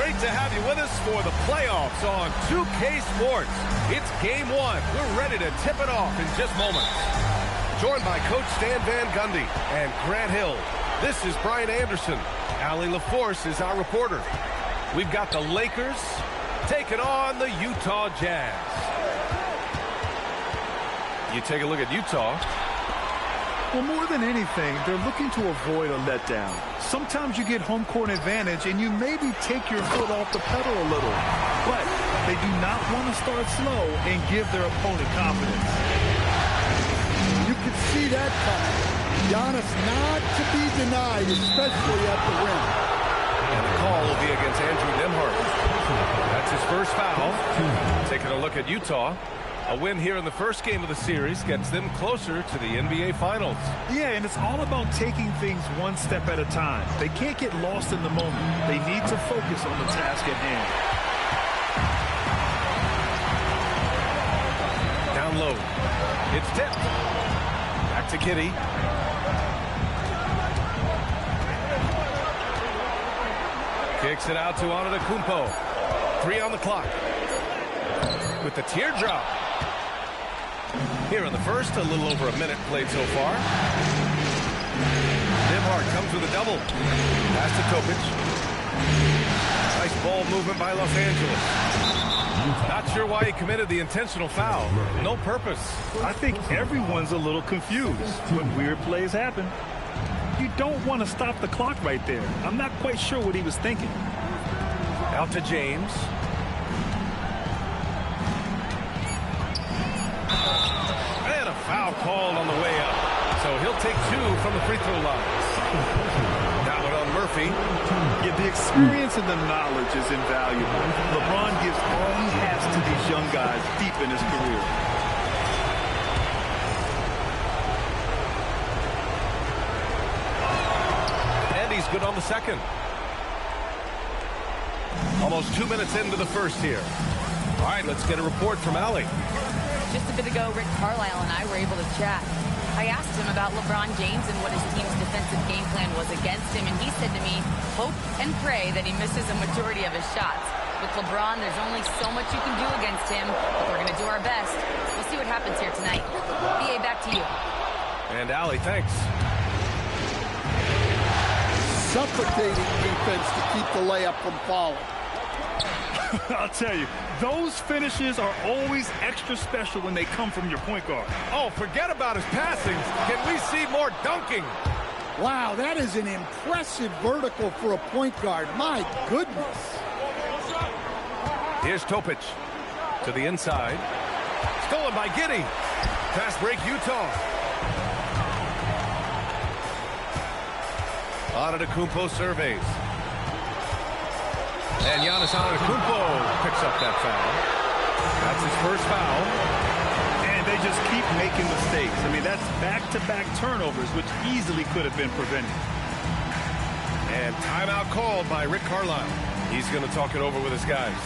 Great to have you with us for the playoffs on 2K Sports. It's game one. We're ready to tip it off in just moments. Joined by Coach Stan Van Gundy and Grant Hill. This is Brian Anderson. Allie LaForce is our reporter. We've got the Lakers taking on the Utah Jazz. You take a look at Utah. Well, more than anything, they're looking to avoid a letdown. Sometimes you get home court advantage and you maybe take your foot off the pedal a little. But they do not want to start slow and give their opponent confidence. You can see that coming. Giannis not to be denied, especially at the rim. And the call will be against Andrew Nembhard. That's his first foul. Taking a look at Utah. A win here in the first game of the series gets them closer to the NBA Finals. Yeah, and it's all about taking things one step at a time. They can't get lost in the moment. They need to focus on the task at hand. Down low. It's tipped. Back to Giddey. Kicks it out to Antetokounmpo. 3 on the clock. With the teardrop. Here in the first, a little over a minute played so far. Nembhard comes with a double. Pass to Topic. Nice ball movement by Los Angeles. Not sure why he committed the intentional foul. No purpose. I think everyone's a little confused when weird plays happen. You don't want to stop the clock right there. I'm not quite sure what he was thinking. Out to James. And a foul called on the way up. So he'll take 2 from the free throw line. That one on Murphy. Yeah, the experience and the knowledge is invaluable. LeBron gives all he has to these young guys deep in his career. And he's good on the second. Almost 2 minutes into the first here. All right, let's get a report from Allie. Just a bit ago, Rick Carlisle and I were able to chat. I asked him about LeBron James and what his team's defensive game plan was against him, and he said to me, hope and pray that he misses a majority of his shots. With LeBron, there's only so much you can do against him, but we're going to do our best. We'll see what happens here tonight. BA, back to you. And Allie, thanks. Suffocating defense to keep the layup from falling. I'll tell you, those finishes are always extra special when they come from your point guard. Oh, forget about his passing. Can we see more dunking? Wow, that is an impressive vertical for a point guard. My goodness. Here's Topic to the inside. Stolen by Giddey. Fast break, Utah. Antetokounmpo surveys. And Giannis Antetokounmpo picks up that foul. That's his first foul. And they just keep making mistakes. I mean, that's back-to-back turnovers, which easily could have been prevented. And timeout called by Rick Carlisle. He's going to talk it over with his guys.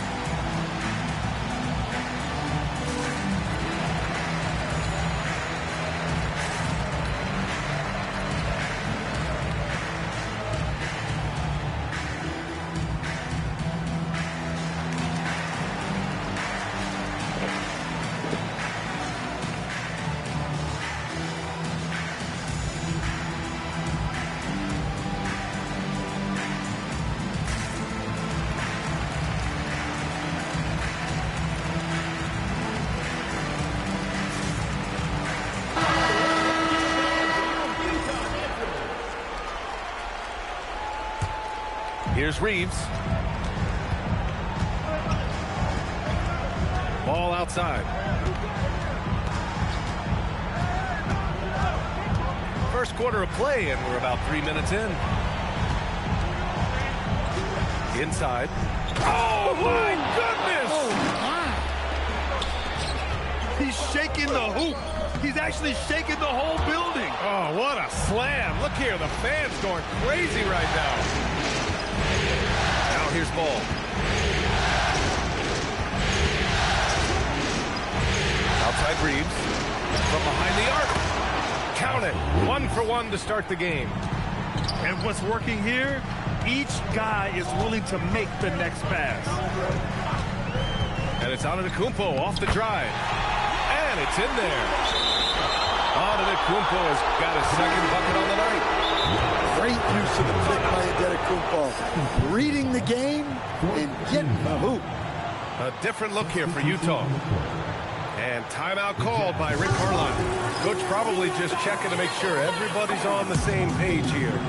Here's Reeves. Ball outside. First quarter of play, and we're about 3 minutes in. Inside. Oh, my goodness! Oh, my. He's shaking the hoop. He's actually shaking the whole building. Oh, what a slam. Look here, the fans going crazy right now. Now here's Ball. Outside Reeves. From behind the arc. Count it. 1 for 1 to start the game. And what's working here? Each guy is willing to make the next pass. And it's Antetokounmpo off the drive. And it's in there. Antetokounmpo has got his second bucket on the night. Great use of the pick by Antetokounmpo. Reading the game and getting the hoop. A different look here for Utah. And timeout called by Rick Carlisle. Coach probably just checking to make sure everybody's on the same page here.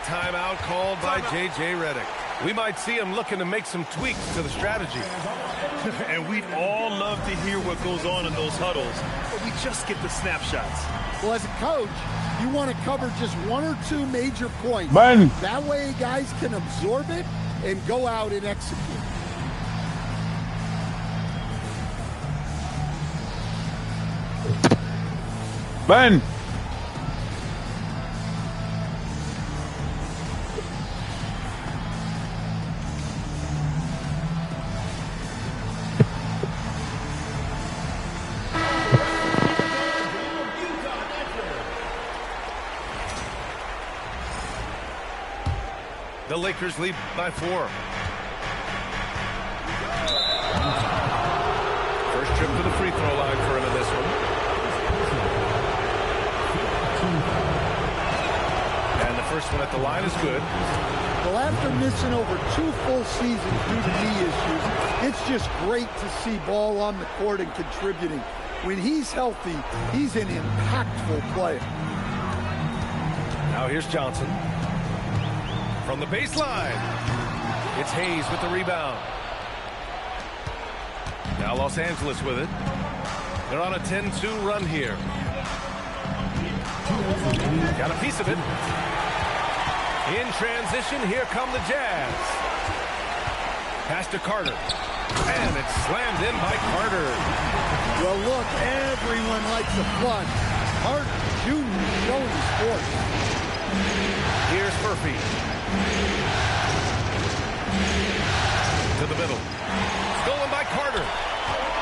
Timeout called by J.J. Redick. We might see him looking to make some tweaks to the strategy. And we'd all love to hear what goes on in those huddles, but we just get the snapshots. Well, as a coach, you want to cover just one or two major points. Man. That way guys can absorb it and go out and execute. Man. The Lakers lead by 4. First trip to the free throw line for him in this one. And the first one at the line is good. Well, after missing over 2 full seasons due to knee issues, it's just great to see Ball on the court and contributing. When he's healthy, he's an impactful player. Now here's Johnson. From the baseline, it's Hayes with the rebound. Now Los Angeles with it. They're on a 10-2 run here. Got a piece of it. In transition, here come the Jazz. Pass to Carter. And it's slammed in by Carter. Well, look, everyone likes a fun. Carter Jr. showing sports. Here's Murphy. To the middle. Stolen by Carter.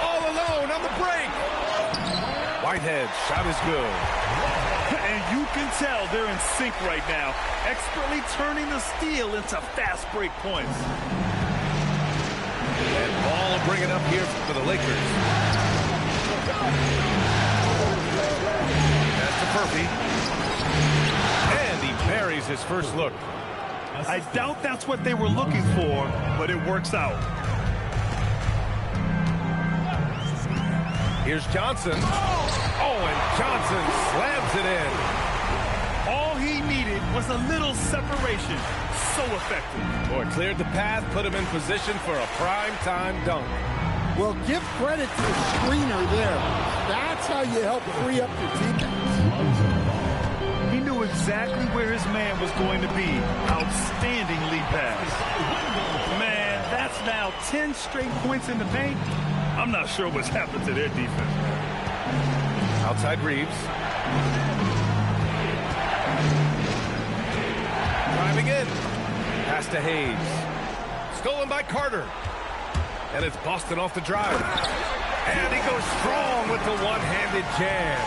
All alone on the break. Whitehead shot is good. And you can tell they're in sync right now, expertly turning the steal into fast break points. And Ball will bring it up here for the Lakers. Pass to Murphy. And he buries his first look. I doubt that's what they were looking for, but it works out. Here's Johnson. Oh, and Johnson slams it in. All he needed was a little separation. So effective. Boy, cleared the path, put him in position for a prime-time dunk. Well, give credit to the screener there. That's how you help free up your teammates. He knew exactly where his man was going to be. Outstanding lead pass. Man, that's now 10 straight points in the paint. I'm not sure what's happened to their defense. Outside Reeves. Driving in. Pass to Hayes. Stolen by Carter. And it's Boston off the drive. And he goes strong with the one-handed jam.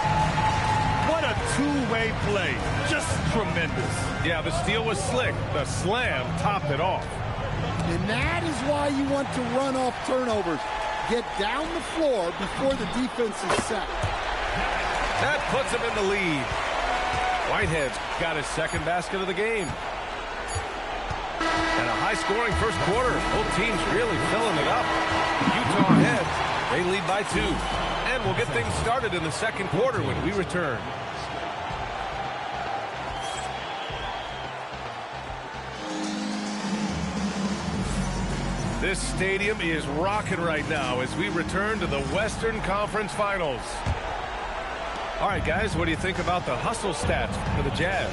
What a two-way play. Just tremendous. Yeah, the steal was slick. The slam topped it off. And that is why you want to run off turnovers. Get down the floor before the defense is set. That puts him in the lead. Whitehead's got his second basket of the game. And a high-scoring first quarter. Both teams really filling it up. Utah ahead. They lead by 2. And we'll get things started in the second quarter when we return. This stadium is rocking right now as we return to the Western Conference Finals. All right, guys, what do you think about the hustle stats for the Jazz?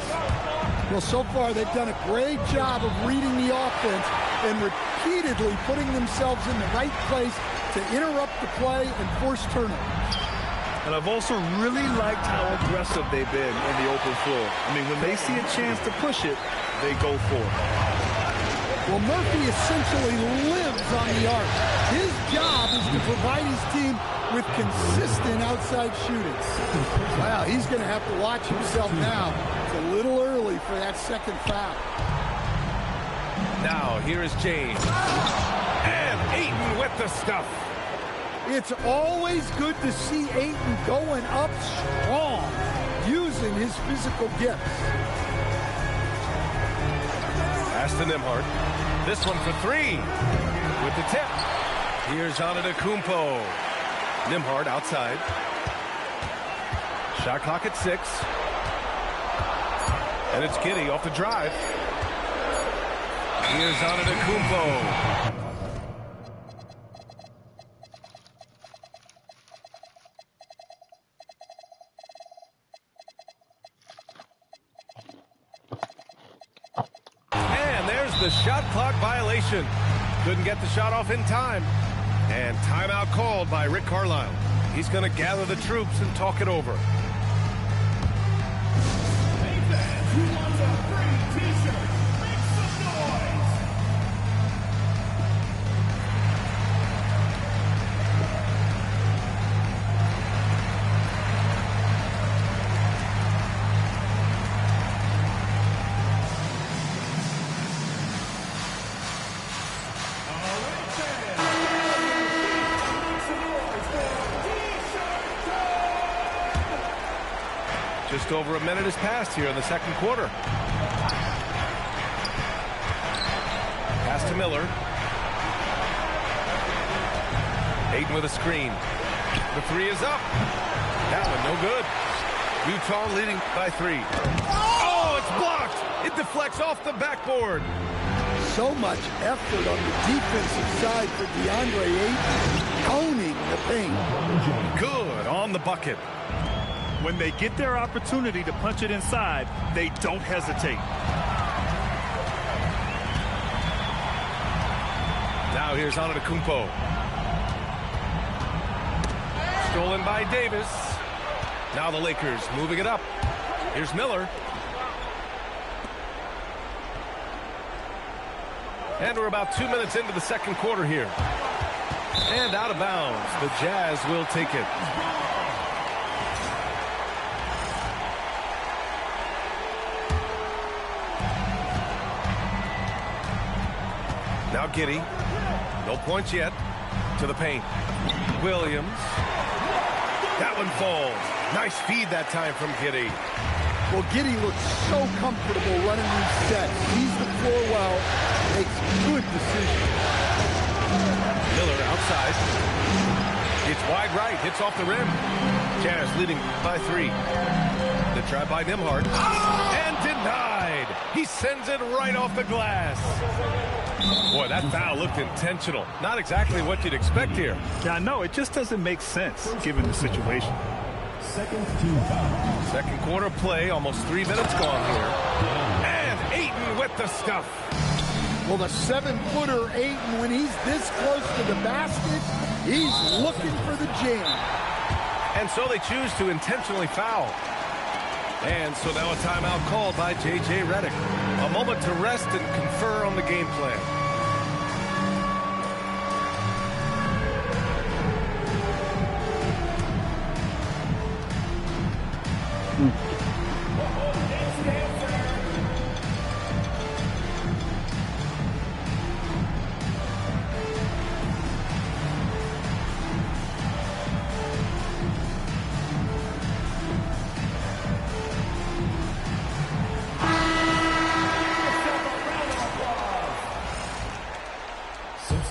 Well, so far they've done a great job of reading the offense and repeatedly putting themselves in the right place to interrupt the play and force turnovers. And I've also really liked how aggressive they've been in the open floor. I mean, when they see a chance to push it, they go for it. Well, Murphy essentially lives on the arc. His job is to provide his team with consistent outside shooting. Wow, he's going to have to watch himself now. It's a little early for that second foul. Now, here is James. And Ayton with the stuff. It's always good to see Ayton going up strong, using his physical gifts. Pass to Nembhard. This one for three. With the tip. Here's Antetokounmpo. Nembhard outside. Shot clock at 6. And it's Giddey off the drive. Here's Antetokounmpo. And there's the shot clock violation. Couldn't get the shot off in time. And timeout called by Rick Carlisle. He's going to gather the troops and talk it over. Just over a minute has passed here in the second quarter. Pass to Miller. Ayton with a screen. The three is up. That one no good. Utah leading by 3. Oh, it's blocked. It deflects off the backboard. So much effort on the defensive side for DeAndre Ayton, owning the paint. Good on the bucket. When they get their opportunity to punch it inside, they don't hesitate. Now here's Antetokounmpo. Stolen by Davis. Now the Lakers moving it up. Here's Miller. And we're about 2 minutes into the second quarter here. And out of bounds. The Jazz will take it. Now Giddey. No points yet. To the paint. Williams. That one falls. Nice feed that time from Giddey. Well, Giddey looks so comfortable running these sets. Sees the floor well. Makes good decisions. Miller outside. It's wide right. Hits off the rim. Jazz leading by 3. The try by Nembhard. And denied. He sends it right off the glass. Boy, that foul looked intentional. Not exactly what you'd expect here. Yeah, no, it just doesn't make sense given the situation. Second quarter play, almost 3 minutes gone here. And Ayton with the stuff. Well, the 7-footer Ayton, when he's this close to the basket, he's looking for the jam. And so they choose to intentionally foul. And so now a timeout called by J.J. Redick. A moment to rest and confer on the game plan.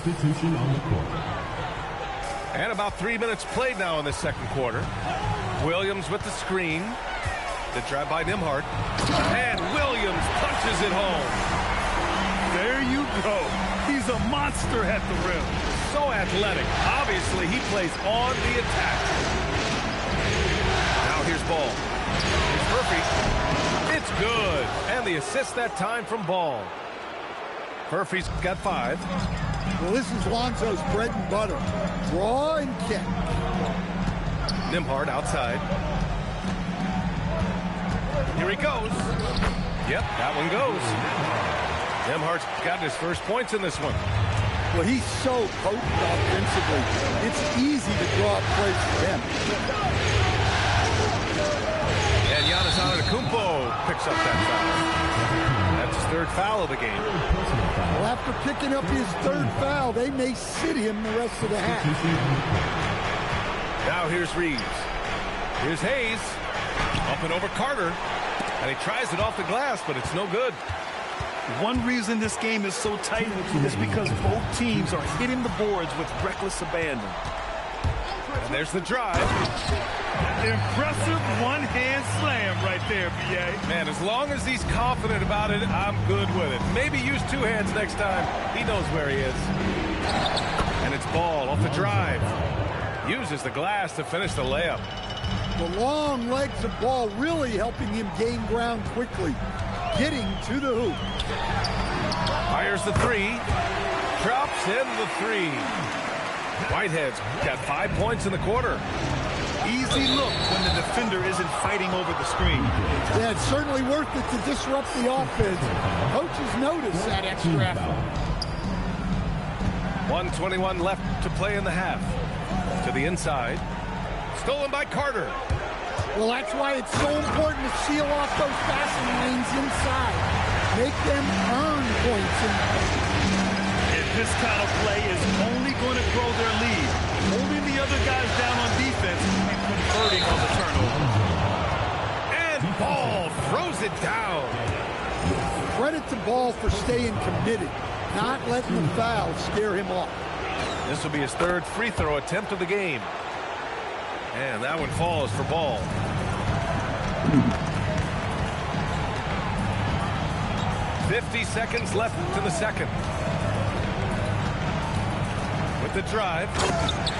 Substitution on the court. And about 3 minutes played now in the second quarter. Williams with the screen. The drive by Nembhard. And Williams punches it home. There you go. He's a monster at the rim. So athletic. Obviously, he plays on the attack. Now here's ball. It's Murphy. It's good. And the assist that time from Ball. Murphy's got 5. Well, this is Lonzo's bread and butter. Draw and kick. Nembhard outside. Here he goes. Yep, that one goes. Nembhard's got his first points in this one. Well, he's so potent offensively. It's easy to draw plays for him. And Giannis Antetokounmpo picks up that foul. That's his 3rd foul of the game. Well, after picking up his 3rd foul, they may sit him the rest of the half. Now here's Reeves. Here's Hayes. Up and over Carter. And he tries it off the glass, but it's no good. One reason this game is so tight is because both teams are hitting the boards with reckless abandon. And there's the drive. Impressive one-hand slam right there, B.A. Man, as long as he's confident about it, I'm good with it. Maybe use 2 hands next time. He knows where he is. And it's Ball off the drive. Uses the glass to finish the layup. The long legs of Ball really helping him gain ground quickly. Getting to the hoop. Fires the 3. Drops in the 3. Whitehead's got 5 points in the quarter. Easy look when the defender isn't fighting over the screen. Yeah, it's certainly worth it to disrupt the offense. Coaches notice that extra effort. 1:21 left to play in the half. To the inside. Stolen by Carter. Well, that's why it's so important to seal off those passing lanes inside. Make them earn points. And this kind of play is only going to grow their lead. Holding the other guys down on defense and converting on the turnover. And Ball throws it down. Credit to Ball for staying committed, not letting the foul scare him off. This will be his 3rd free throw attempt of the game. And that one falls for Ball. "50 seconds left in the second." With the drive.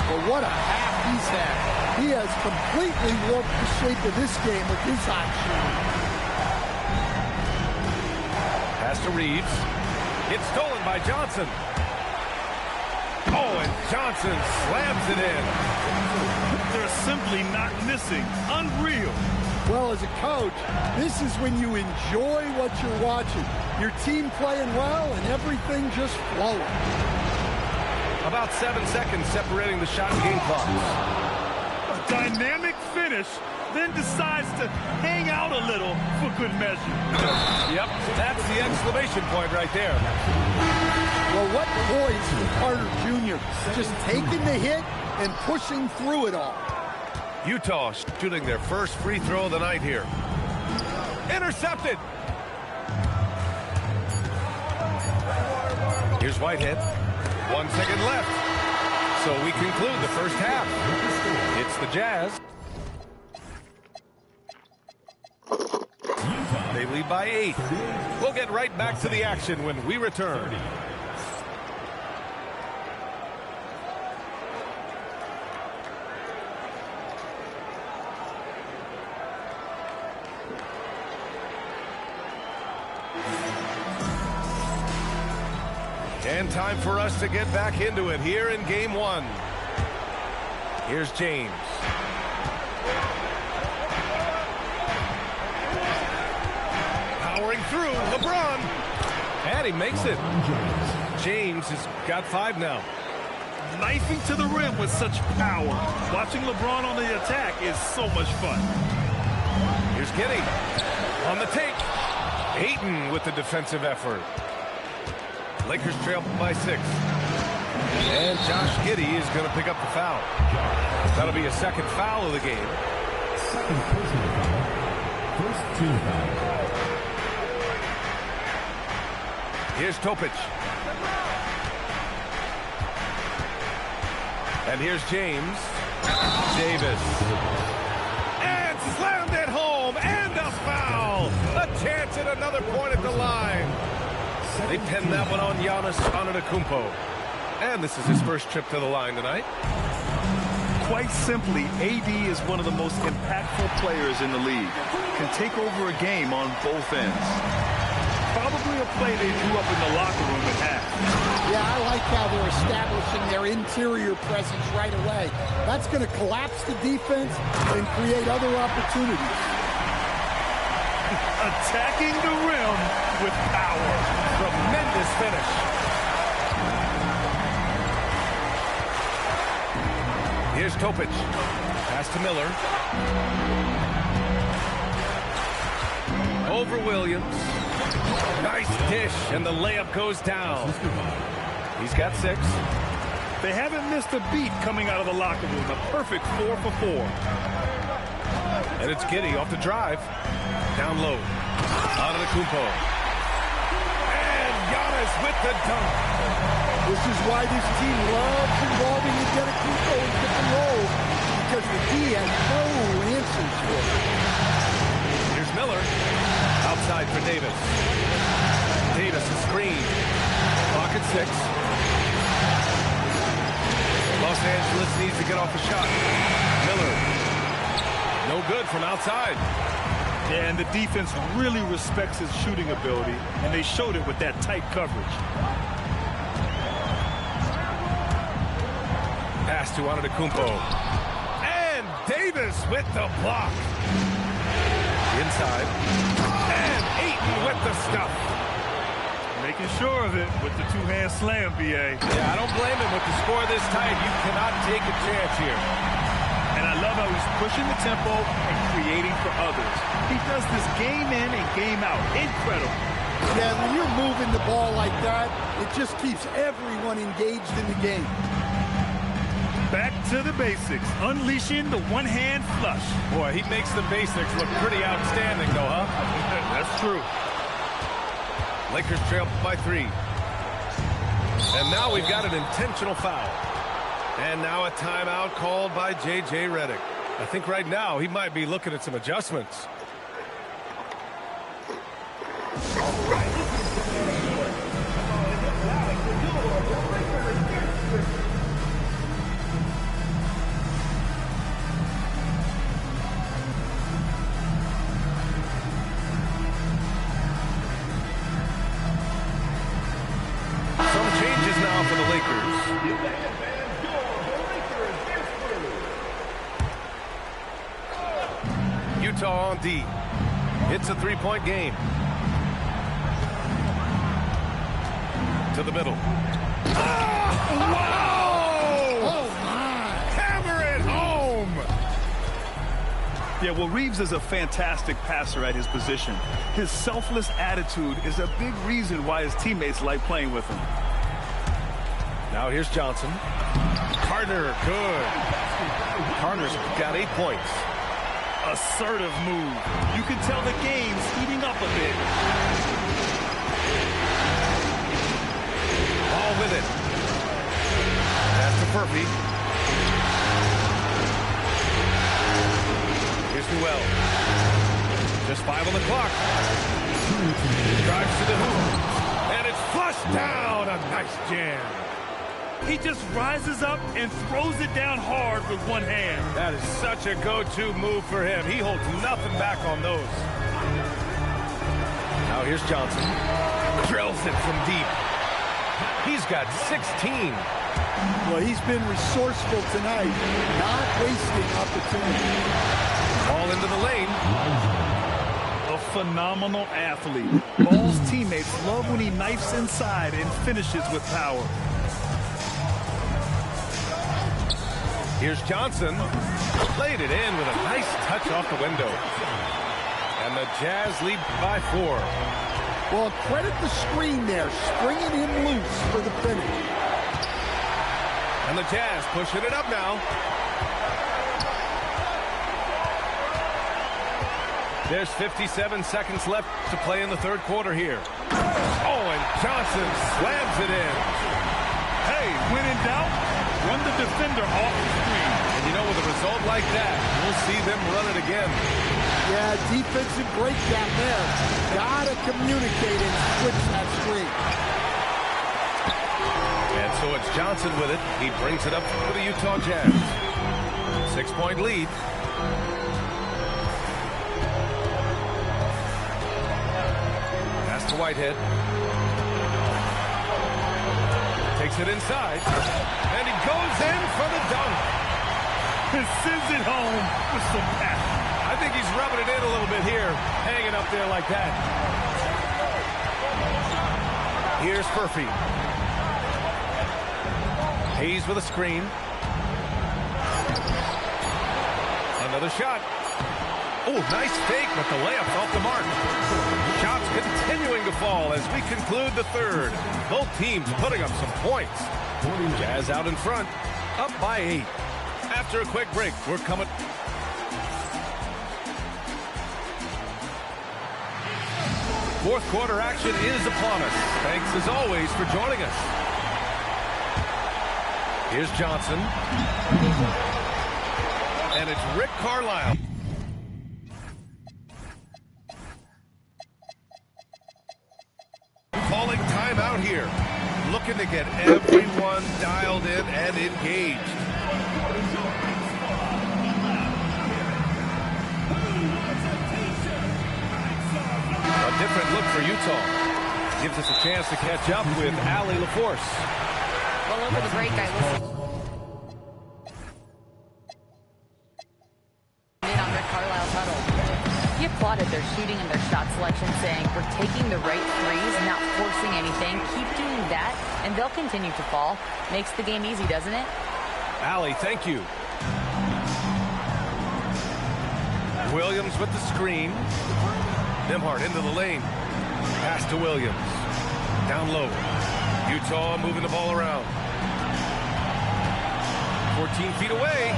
Well, what a half he's had. He has completely warped the shape of this game with his hot shooting. Pass to Reeves. It's stolen by Johnson. Oh, and Johnson slams it in. They're simply not missing. Unreal. Well, as a coach, this is when you enjoy what you're watching. Your team playing well and everything just flowing. About 7 seconds separating the shot and game clock. A dynamic finish, then decides to hang out a little for good measure. Yep, that's the exclamation point right there. Well, what poise from Carter Jr. Just taking the hit and pushing through it all. Utah shooting their first free throw of the night here. Intercepted. Here's Whitehead. 1 second left. So we conclude the first half. It's the Jazz. They lead by 8. We'll get right back to the action when we return. And time for us to get back into it here in game 1. Here's James. Powering through, LeBron. And he makes it. James has got 5 now. Knifing to the rim with such power. Watching LeBron on the attack is so much fun. Here's Giddey on the take. Ayton with the defensive effort. Lakers trail by 6. And Josh Giddey is going to pick up the foul. That'll be a second foul of the game. Second personal foul. First team foul. Here's Topic. And here's James. Davis. And slammed it home. And a foul. A chance at another point at the line. They pinned that one on Giannis Antetokounmpo. And this is his first trip to the line tonight. Quite simply, AD is one of the most impactful players in the league. Can take over a game on both ends. Probably a play they drew up in the locker room at half. Yeah, I like how they're establishing their interior presence right away. That's going to collapse the defense and create other opportunities. Attacking the rim with power. Tremendous finish. Here's Topic. Pass to Miller. Over Williams. Nice dish, and the layup goes down. He's got 6. They haven't missed a beat coming out of the locker room. A perfect 4 for 4. And it's Giddey off the drive. Down low. Antetokounmpo. And Giannis with the dunk. This is why this team loves involving Antetokounmpo in pick and roll, because the D has no answers for it. Here's Miller. Outside for Davis. Davis is screened. Clock at 6. Los Angeles needs to get off a shot. Miller. No good from outside. Yeah, and the defense really respects his shooting ability, and they showed it with that tight coverage. Pass to Antetokounmpo. And Davis with the block. Inside. And Ayton with the stuff. Making sure of it with the two-hand slam, B.A. Yeah, I don't blame him with the score this tight. You cannot take a chance here. And I love how he's pushing the tempo and creating for others. He does this game in and game out. Incredible. Yeah, when you're moving the ball like that, it just keeps everyone engaged in the game. Back to the basics, unleashing the one-hand flush. Boy, he makes the basics look pretty outstanding, though, huh? That's true. Lakers trail by 3. And now we've got an intentional foul. And now a timeout called by J.J. Redick. I think right now he might be looking at some adjustments. Some changes now for the Lakers. Utah on D. It's a 3-point game. To the middle. Oh, wow! Oh, my! Hammer it home! Yeah, well, Reeves is a fantastic passer at his position. His selfless attitude is a big reason why his teammates like playing with him. Now here's Johnson. Carter, good. Carter's got 8 points. Assertive move. You can tell the game's heating up a bit. Ball with it. Pass to Murphy. Here's Newell. Just 5 on the clock. Drives to the hoop. And it's flushed down. A nice jam. He just rises up and throws it down hard with one hand. That is such a go-to move for him. He holds nothing back on those. Now here's Johnson. Drills it from deep. He's got 16. Well, he's been resourceful tonight, not wasting opportunity. All into the lane. A phenomenal athlete. Ball's teammates love when he knifes inside and finishes with power. Here's Johnson. Laid it in with a nice touch off the window. And the Jazz lead by 4. Well, credit the screen there, springing him loose for the finish. And the Jazz pushing it up now. There's 57 seconds left to play in the third quarter here. Oh, and Johnson slams it in. Hey, when in doubt, run the defender off the screen. And you know, with a result like that, we'll see them run it again. Yeah, defensive breakdown there. Gotta communicate and switch that screen. And so it's Johnson with it. He brings it up for the Utah Jazz. 6-point lead. Pass to Whitehead. Takes it inside. And he goes in for the dunk. And sends it home with some passion. I think he's rubbing it in a little bit here, hanging up there like that. Here's Furphy. Hayes with a screen. Another shot. Oh, nice fake, but the layup's off the mark. Shots continuing to fall as we conclude the third. Both teams putting up some points. Jazz out in front, up by 8. After a quick break, we're coming. Fourth quarter action is upon us. Thanks as always for joining us. Here's Johnson. And it's Rick Carlisle. Calling timeout here. Looking to get everyone dialed in and engaged. A different look for Utah. Gives us a chance to catch up with Allie LaForce. Well, over the break, I listened in on Rick Carlisle's huddle. He applauded their shooting and their shot selection, saying, "We're taking the right threes, not forcing anything. Keep doing that, and they'll continue to fall." Makes the game easy, doesn't it? Allie, thank you. Williams with the screen. Nembhard into the lane. Pass to Williams. Down low. Utah moving the ball around. 14 feet away.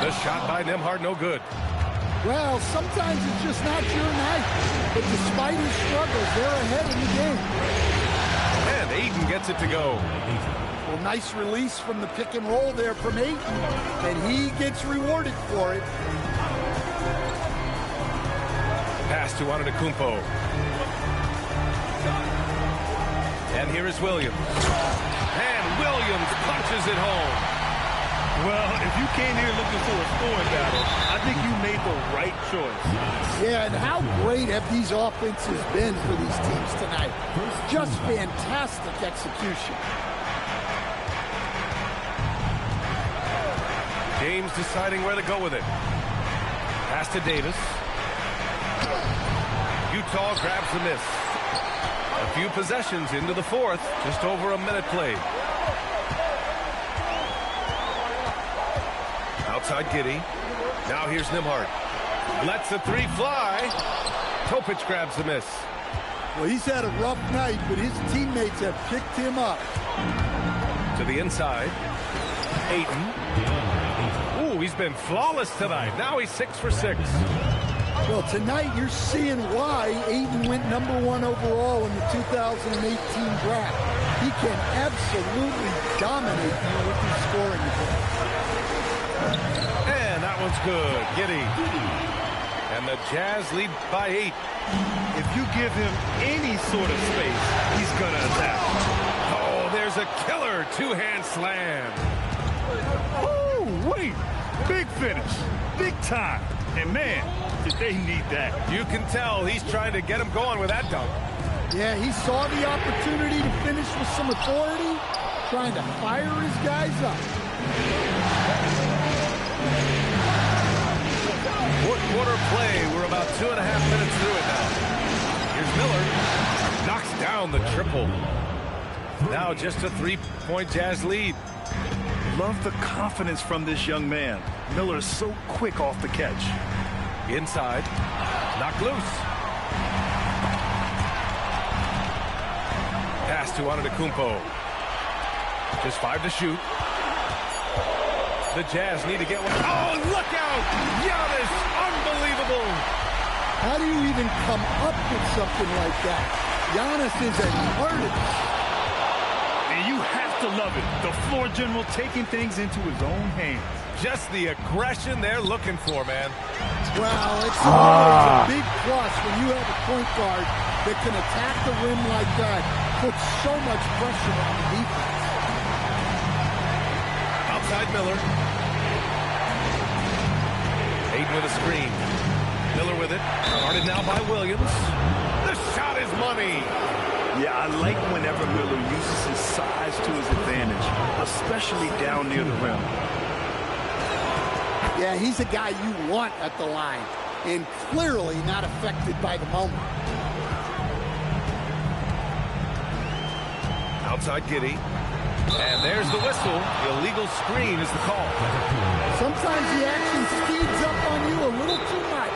The shot by Nembhard, no good. Well, sometimes it's just not your night. But despite his struggles, they're ahead in the game. And Ayton gets it to go. Well, nice release from the pick and roll there from Ayton. And he gets rewarded for it. Pass to Antetokounmpo. And here is Williams. And Williams punches it home. Well, if you came here looking for a scoring battle, I think you made the right choice. Yeah, and how great have these offenses been for these teams tonight? Just fantastic execution. James deciding where to go with it. Pass to Davis. Utah grabs the miss. A few possessions into the fourth. Just over a minute played. Outside Giddey. Now here's Nembhard. Lets the three fly. Topic grabs the miss. Well, he's had a rough night, but his teammates have picked him up. To the inside. Ayton. Ooh, he's been flawless tonight. Now he's 6 for 6. Well, tonight you're seeing why Ayton went #1 overall in the 2018 draft. He can absolutely dominate you with his scoring ability. And that one's good. Giddey. And the Jazz lead by 8. If you give him any sort of space, he's going to attack. Oh, there's a killer two-hand slam. Oh, wait. Big finish. Big time. And, man, did they need that. You can tell he's trying to get him going with that dunk. Yeah, he saw the opportunity to finish with some authority, trying to fire his guys up. Fourth quarter play. We're about 2.5 minutes through it now. Here's Miller. Knocks down the triple. Now just a 3-point Jazz lead. Love the confidence from this young man. Miller is so quick off the catch. Inside. Knocked loose. Pass to Antetokounmpo. Just 5 to shoot. The Jazz need to get one. Oh, look out! Giannis, unbelievable! How do you even come up with something like that? Giannis is an artist. And you have to love it. The floor general taking things into his own hands. Just the aggression they're looking for, man. Well, it's a big plus when you have a point guard that can attack the rim like that. Puts so much pressure on the defense. Outside Miller. Reed with a screen. Miller with it. Guarded now by Williams. The shot is money. Yeah, I like whenever Miller uses his size to his advantage, especially down near the rim. Yeah, he's a guy you want at the line, and clearly not affected by the moment. Outside Giddey. And there's the whistle. The illegal screen is the call. Sometimes the action speeds up on you a little too much.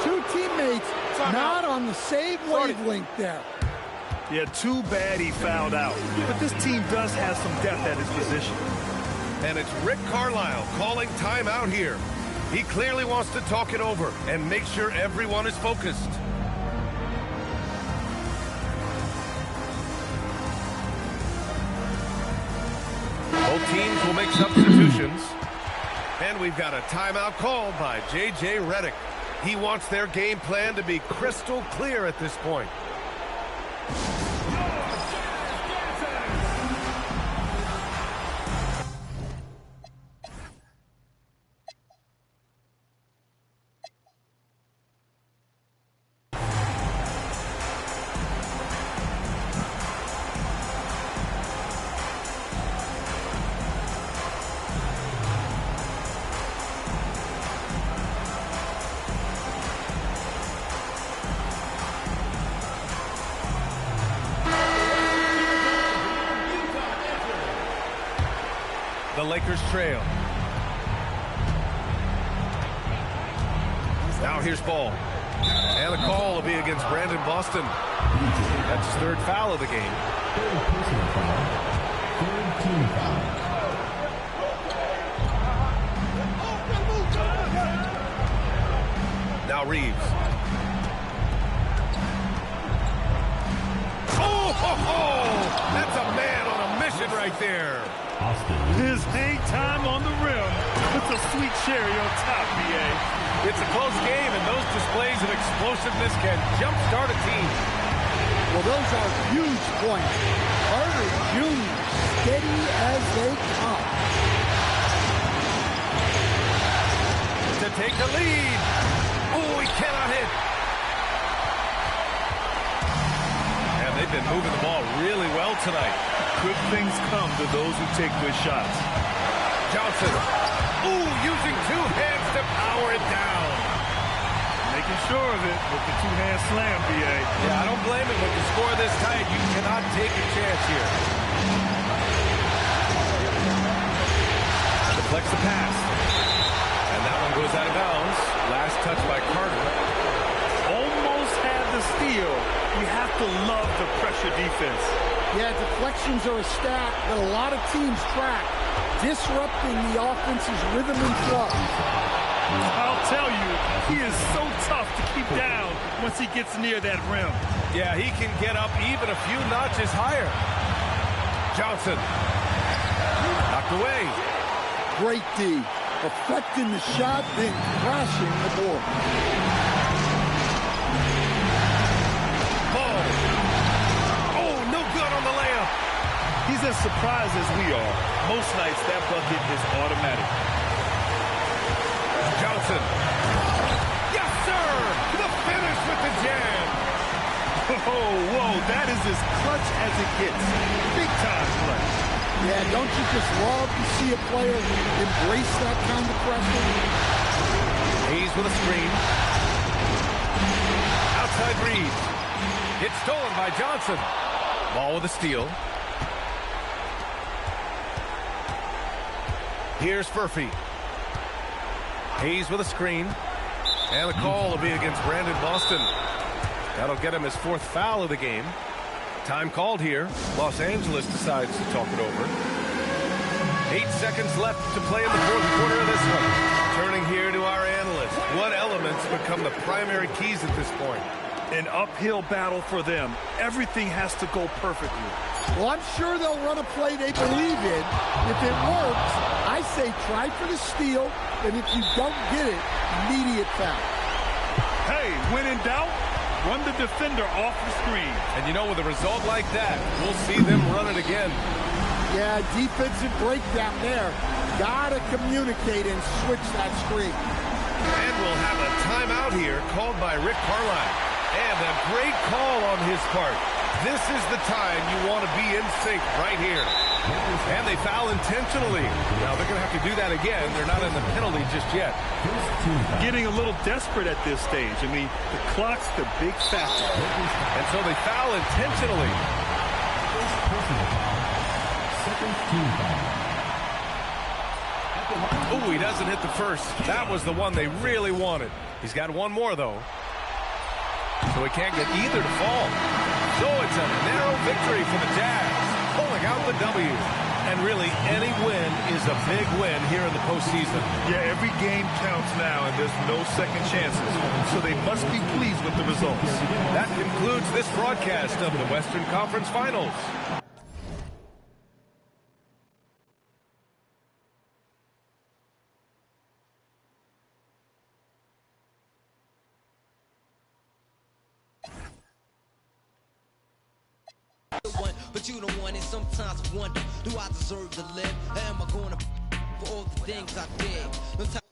Two teammates not on the same wavelength there. Yeah, too bad he fouled out. But this team does have some depth at his position. And it's Rick Carlisle calling timeout here. He clearly wants to talk it over and make sure everyone is focused. Both teams will make substitutions. And we've got a timeout called by J.J. Redick. He wants their game plan to be crystal clear at this point. The Lakers trail. Now here's ball. And a call will be against Brandon Boston. That's his third foul of the game. Third personal foul. Third team foul. Now Reeves. Oh! That's a man on a mission right there. His hang time on the rim puts a sweet cherry on top, B.A. It's a close game, and those displays of explosiveness can jumpstart a team. Well, those are huge points. Carter Jr. steady as they come. To take the lead. Oh, he cannot hit. And they've been moving the ball really well tonight. Good things come to those who take good shots. Johnson. Ooh, using two hands to power it down. Making sure of it with the two-hand slam, B.A. Yeah, I don't blame him. With the score this tight, you cannot take a chance here. Deflects the pass. And that one goes out of bounds. Last touch by Carter. Almost had the steal. You have to love the pressure defense. Yeah, deflections are a stat that a lot of teams track, disrupting the offense's rhythm and flow. I'll tell you, he is so tough to keep down once he gets near that rim. Yeah, he can get up even a few notches higher. Johnson. Knocked away. Great D. Affecting the shot, then crashing the board. Ball. Oh, no good on the layup. He's as surprised as we are. Most nights, that bucket is automatic. Johnson. Yes, sir! The finish with the jam. Oh, whoa, that is as clutch as it gets. Big time clutch. Yeah, don't you just love to see a player embrace that kind of pressure? Hayes with a screen. Outside Reed. It's stolen by Johnson. Ball with a steal. Here's Furphy. Hayes with a screen. And the call will be against Brandon Boston. That'll get him his fourth foul of the game. Time called here. Los Angeles decides to talk it over. 8 seconds left to play in the fourth quarter of this one. Turning here to our analysts. What elements become the primary keys at this point? An uphill battle for them. Everything has to go perfectly. Well, I'm sure they'll run a play they believe in. If it works, I say try for the steal, and if you don't get it, immediate foul. Hey, when in doubt, run the defender off the screen. And you know, with a result like that, we'll see them run it again. Yeah, defensive breakdown there. Gotta communicate and switch that screen. And we'll have a timeout here called by Rick Carlisle. And a great call on his part. This is the time you want to be in sync right here. And they foul intentionally. Now they're going to have to do that again. They're not in the penalty just yet. Getting a little desperate at this stage. I mean, the clock's the big factor. And so they foul intentionally. Second team foul. Oh, he doesn't hit the first. That was the one they really wanted. He's got one more, though. So he can't get either to fall. So it's a narrow victory for the Jazz, pulling out the W. And really, any win is a big win here in the postseason. Yeah, every game counts now, and there's no second chances. So they must be pleased with the results. That concludes this broadcast of the Western Conference Finals. But you don't want it. Sometimes I wonder, do I deserve to live? Or am I going to for all the things I did? No time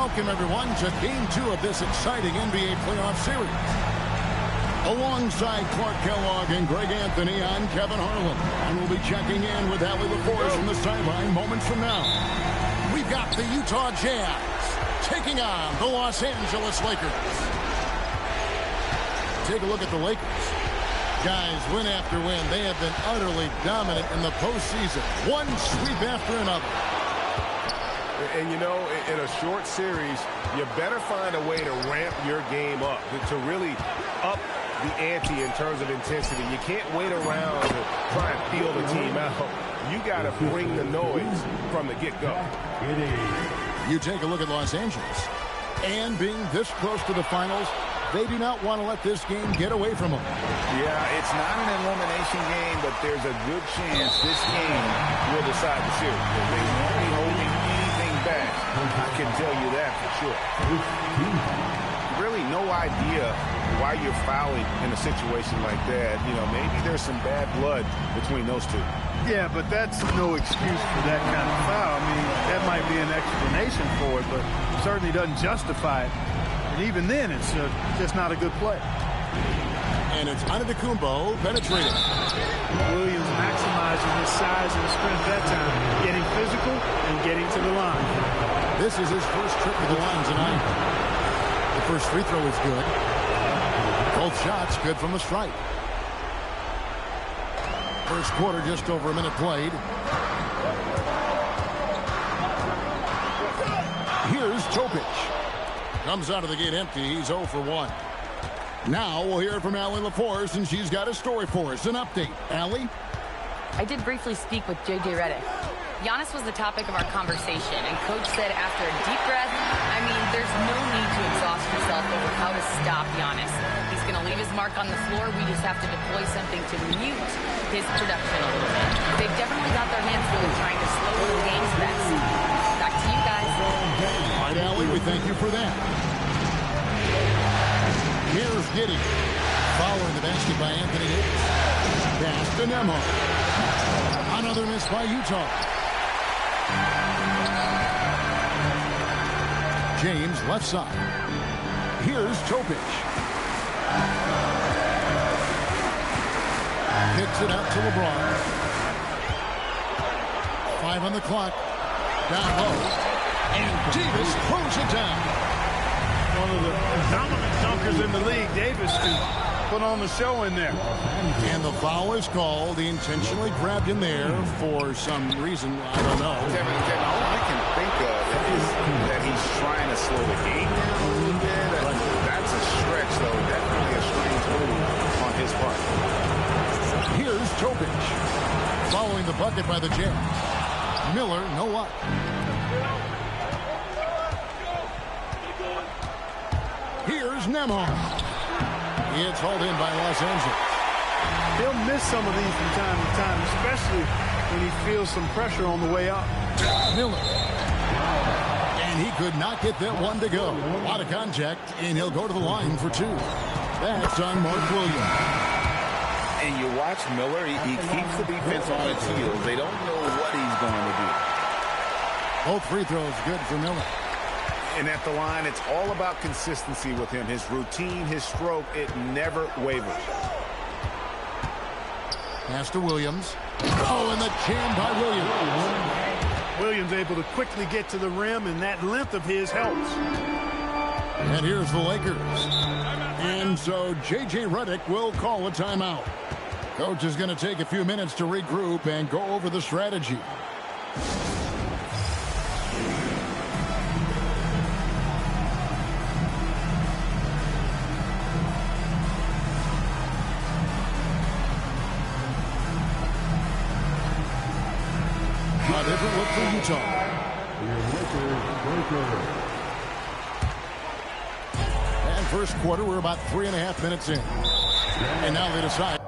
Welcome, everyone, to Game 2 of this exciting NBA playoff series. Alongside Clark Kellogg and Greg Anthony, I'm Kevin Harlan. And we'll be checking in with Allie LaForce from the sideline moments from now. We've got the Utah Jazz taking on the Los Angeles Lakers. Take a look at the Lakers. Guys, win after win, they have been utterly dominant in the postseason. One sweep after another. And, you know, in a short series, you better find a way to ramp your game up, to really up the ante in terms of intensity. You can't wait around to try and feel the team out. You got to bring the noise from the get-go. You take a look at Los Angeles. And being this close to the finals, they do not want to let this game get away from them. Yeah, it's not an elimination game, but there's a good chance this game will decide the series. They won't be holding anything back. I can tell you that for sure. Really no idea why you're fouling in a situation like that. You know, maybe there's some bad blood between those two. Yeah, but that's no excuse for that kind of foul. I mean, that might be an explanation for it, but certainly doesn't justify it. And even then, it's just not a good play. And it's Antetokounmpo penetrating. Williams maximizing his size and strength that time, getting physical and getting to the line. This is his first trip to the line tonight. The first free throw is good. Both shots good from the stripe. First quarter, just over a minute played. Here's Topic. Comes out of the gate empty. He's 0 for 1. Now we'll hear from Allie LaForce, and she's got a story for us. An update. Allie? I did briefly speak with J.J. Redick. Giannis was the topic of our conversation, and Coach said after a deep breath, I mean, there's no need to exhaust yourself over how to stop Giannis. He's going to leave his mark on the floor. We just have to deploy something to mute his production a little bit. They've definitely got their hands full trying to slow the game's best. Back to you guys. All right, Allie, we thank you for that. Here's Giddey. Following the basket by Anthony Davis. Pass to Nemo. Another miss by Utah. James left side. Here's Topic. Kicks it out to LeBron. 5 on the clock. Down low. And Davis throws it down. One of the dominant dunkers in the league, Davis, to put on the show in there. And the foul is called. He intentionally grabbed him there for some reason. I don't know. Kevin, all I can think of is that he's trying to slow the game down a little bit. That's a stretch, though. Definitely a strange move on his part. Here's Topic. Following the bucket by the Jazz. Miller, no luck. Here's Nemo. It's hauled in by Los Angeles. He'll miss some of these from time to time, especially when he feels some pressure on the way up. Miller. And he could not get that one to go. A lot of contact, and he'll go to the line for 2. That's on Mark Williams. And you watch Miller, he keeps the defense on its heels. They don't know what he's going to do. Both free throws good for Miller. And at the line, it's all about consistency with him. His routine, his stroke, it never wavers. Pass to Williams. Oh, and the jam by Williams. Williams able to quickly get to the rim, and that length of his helps. And here's the Lakers. And so J.J. Redick will call a timeout. Coach is going to take a few minutes to regroup and go over the strategy. A different look for Utah. And first quarter, we're about 3.5 minutes in. And now they decide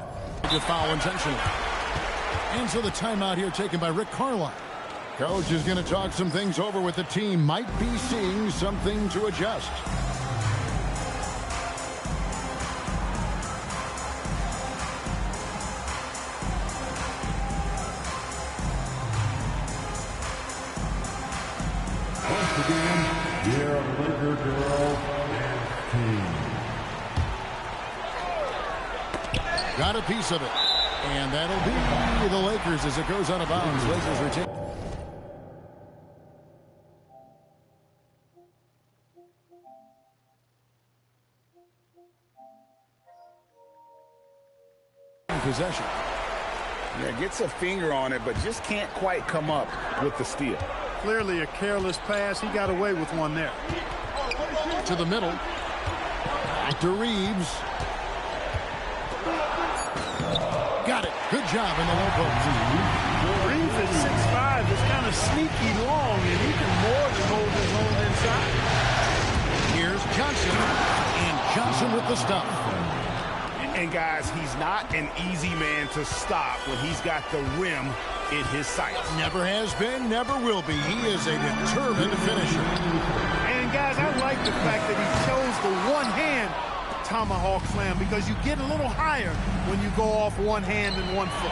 to foul intentionally. And so the timeout here taken by Rick Carlisle. Coach is going to talk some things over with the team. Might be seeing something to adjust. Once again, your Girl team. Got a piece of it. And that'll be the Lakers as it goes out of bounds. Lakers retain. Possession. Yeah, gets a finger on it, but just can't quite come up with the steal. Clearly a careless pass. He got away with one there. To the middle. Back to Reeves. Got it. Good job in the low post. Reeves at 6'5" is kind of sneaky long, and he can more than hold his own inside. Here's Johnson. And Johnson with the stop. And guys, he's not an easy man to stop when he's got the rim in his sights. Never has been, never will be. He is a determined finisher. And guys, I like the fact that he chose the one-hand tomahawk slam because you get a little higher when you go off one hand and 1 foot.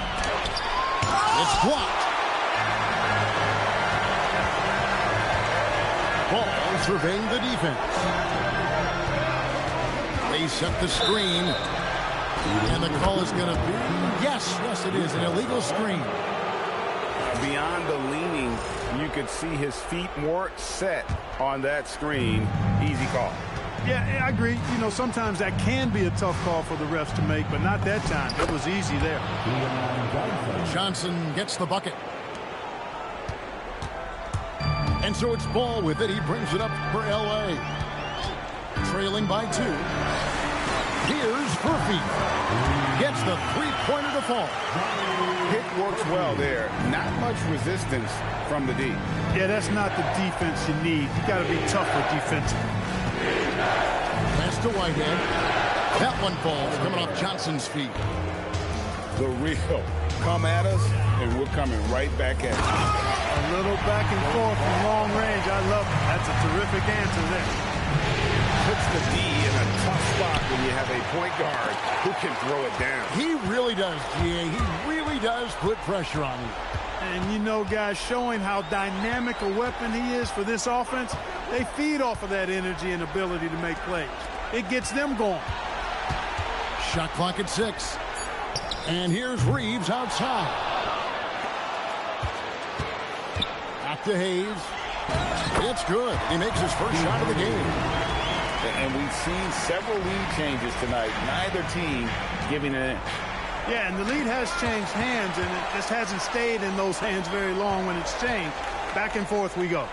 It's blocked. Ball surveying the defense. They set the screen. And the call is going to be, yes, it is, an illegal screen. Beyond the leaning, you could see his feet more set on that screen. Easy call. Yeah, I agree. You know, sometimes that can be a tough call for the refs to make, but not that time. It was easy there. Johnson gets the bucket. And so it's Ball with it. He brings it up for L.A. Trailing by 2. Here's Furphy. Gets the three-pointer to fall. Pick works well there. Not much resistance from the D. Yeah, that's not the defense you need. You got to be tougher defensively. Pass to Whitehead. That one falls, coming off Johnson's feet. The real. Come at us, and we're coming right back at you. A little back and forth from long range. I love it. That's a terrific answer there. Puts the D in a tough spot when you have a point guard who can throw it down. He really does, G.A. He really does put pressure on you. And you know, guys, showing how dynamic a weapon he is for this offense, they feed off of that energy and ability to make plays. It gets them going. Shot clock at 6. And here's Reeves outside. Back to Hayes. It's good. He makes his first shot of the game. And we've seen several lead changes tonight. Neither team giving an inch. Yeah, and the lead has changed hands, and it just hasn't stayed in those hands very long when it's changed. Back and forth we go.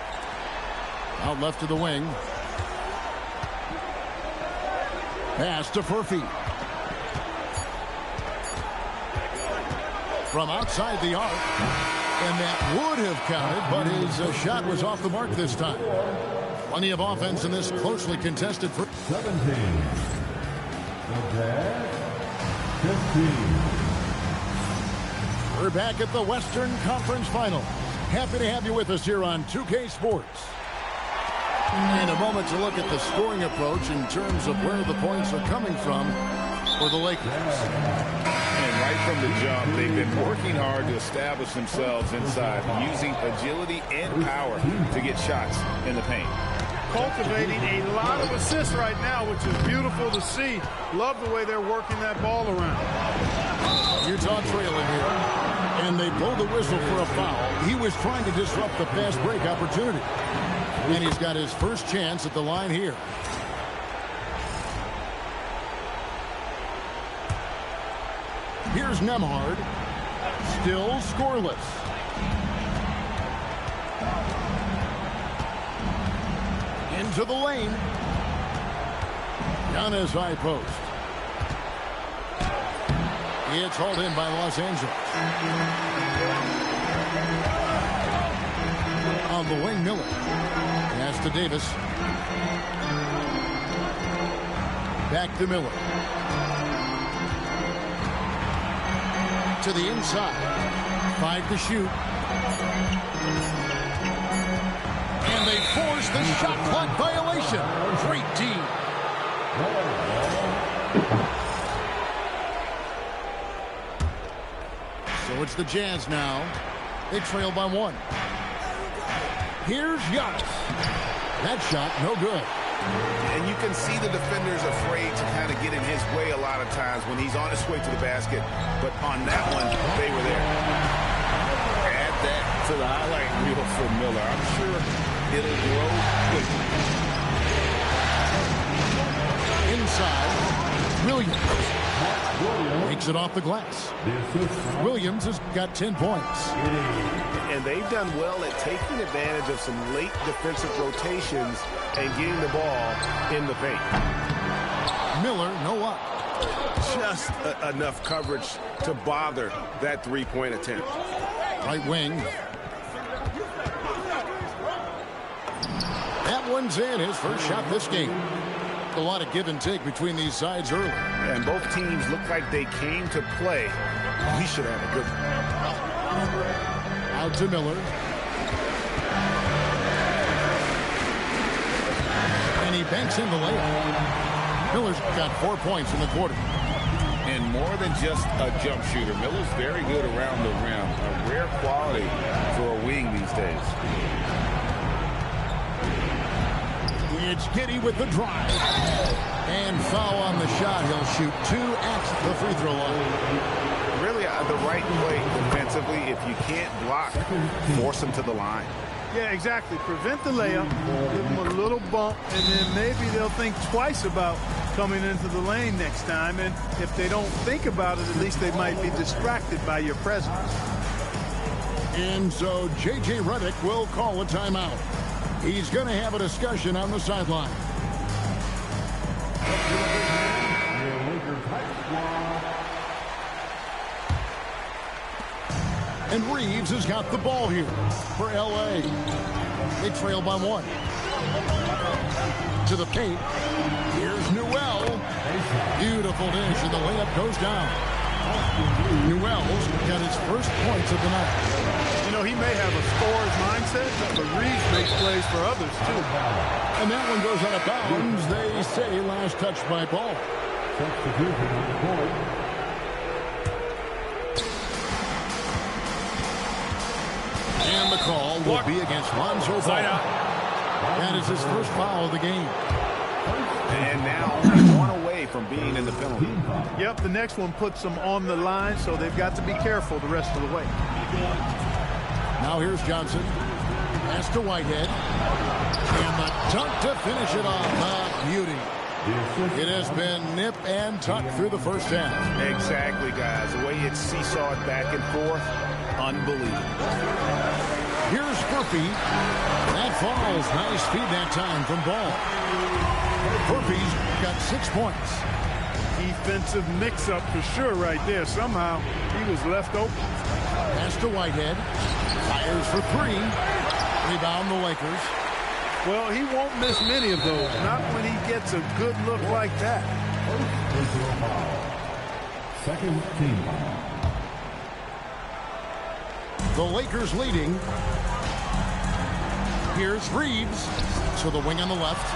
Out left to the wing. Pass to Furphy. From outside the arc. And that would have counted, but his shot was off the mark this time. Plenty of offense in this closely contested. 17. Attack. 15. We're back at the Western Conference Final. Happy to have you with us here on 2K Sports. And a moment to look at the scoring approach in terms of where the points are coming from for the Lakers. And right from the jump, they've been working hard to establish themselves inside, using agility and power to get shots in the paint. Cultivating a lot of assists right now, which is beautiful to see. Love the way they're working that ball around. Utah trailing here. And they blow the whistle for a foul. He was trying to disrupt the fast break opportunity. And he's got his first chance at the line here. Here's Nembhard. Still scoreless. Into the lane. Down his high post. It's hauled in by Los Angeles. On the wing, Miller. Pass to Davis. Back to Miller. To the inside. 5 to shoot. And they force the shot clock violation. Great team. So it's the Jazz now. They trail by 1. Here's Giannis. That shot, no good. And you can see the defenders afraid to kind of get in his way a lot of times when he's on his way to the basket. But on that one, they were there. Add that to the highlight reel for Miller. I'm sure it'll grow quickly. Inside, Williams makes it off the glass. Williams has got 10 points. And they've done well at taking advantage of some late defensive rotations and getting the ball in the paint. Miller, no up. Just enough coverage to bother that three-point attempt. Right wing. That one's in, his first shot this game. A lot of give and take between these sides early. And both teams look like they came to play. He should have a good one. Out to Miller. And he banks in the layup. Miller's got 4 points in the quarter. And more than just a jump shooter, Miller's very good around the rim. A rare quality for a wing these days. It's Giddey with the drive. And foul on the shot. He'll shoot 2 at the free throw line. Really the right play defensively. If you can't block, force him to the line. Yeah, exactly. Prevent the layup, give them a little bump, and then maybe they'll think twice about coming into the lane next time. And if they don't think about it, at least they might be distracted by your presence. And so J.J. Redick will call a timeout. He's going to have a discussion on the sideline. And Reeves has got the ball here for L.A. They trail by 1. To the paint. Here's Newell. Beautiful dish, and the layup goes down. Newell's got his first points of the night. You know, he may have a scorer's mindset, but Reeves makes plays for others, too. And that one goes out of bounds. They say last touch by Ball. And the call will be against Lonzo Ball. That is his first foul of the game. And now one away from being in the penalty. Yep, the next one puts them on the line, so they've got to be careful the rest of the way. Now here's Johnson. Pass to Whitehead. And the dunk to finish it off. A beauty. It has been nip and tuck through the first half. Exactly, guys. The way it's seesawed back and forth, unbelievable. Here's Furphy. That falls. Nice feed that time from Ball. Furphy's got 6 points. Defensive mix-up for sure right there. Somehow he was left open. Pass to Whitehead. Fires for 3. Rebound the Lakers. Well, he won't miss many of those. Not when he gets a good look like that. Second team. The Lakers leading. Here's Reeves. So the wing on the left.